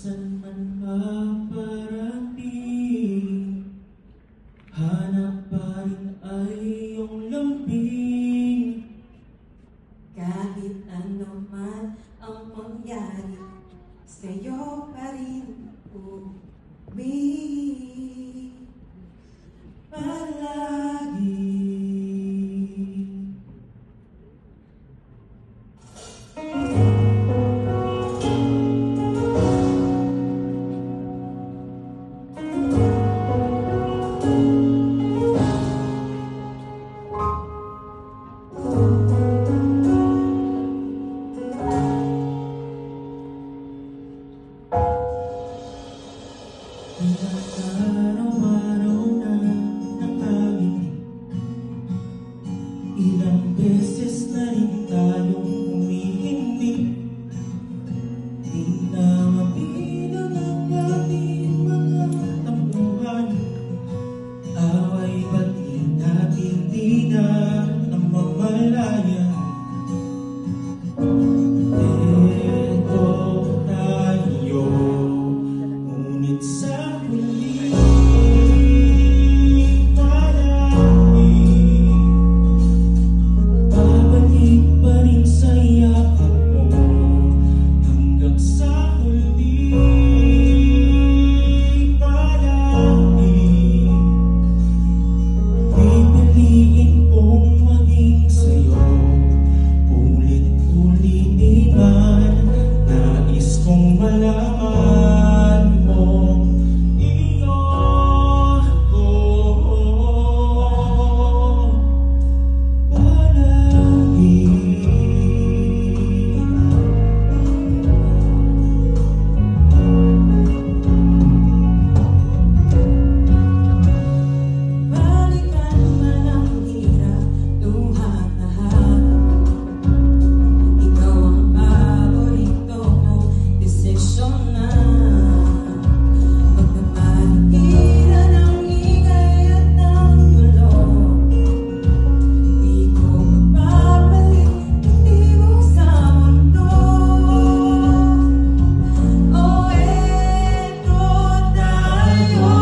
Saan man maparating, hanap pa rin ay iyong lambing. Kahit ano man ang mangyari, sa'yo pa rin umibig palagi. Araw-araw na nakangiti, ilang beses na rin tayong humihindi. Di na mabilang ang ating mga tampuhan, away pati natin di na namamalayan. Eto tayo, ngunit sa huli babalik pa rin sa yakap mo hanggang sa huli. Palagi pipiliin kong maging sa'yo, ulit-ulitin man. Nais kong malaman mo iyon ko palagi. Balikan man ang hirap, luhat-lahat. Ikaw ang paborito kong desisyon na. Pagkapaligiran ang ingay at ang gulo, di ko mapapalik hindi mo sa mundo. O eto tayo,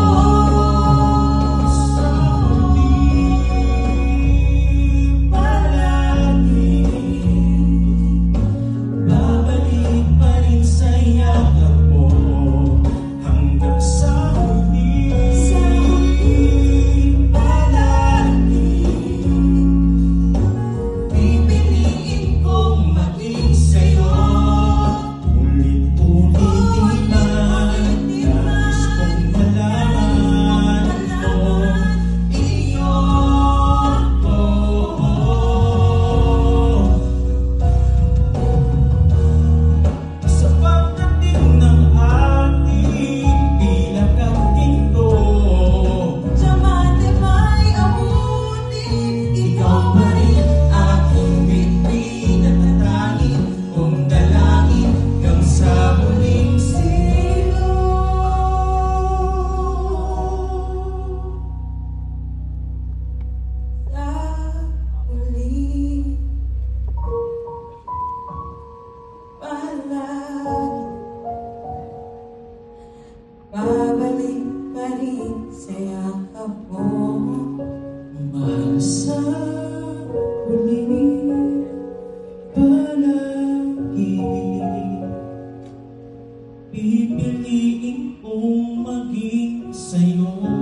Sa huli palagi babalik pa rin sa yakap mo hanggang sa huli. Palagi pipiliin kong maging sa'yo, ulit-ulitin man. Nais kong malaman mo iyon ko. Sa pagdating ng ating bilang at ginto, diamante may abuti, ikaw pa rin aking bitbit at tatangin kong dalangin hanggang sa huling silo. Sa huli, palagi babalik pa rin sa yakap mo. mahal sa huli. Palagi pipiliin kong maging sa'yo.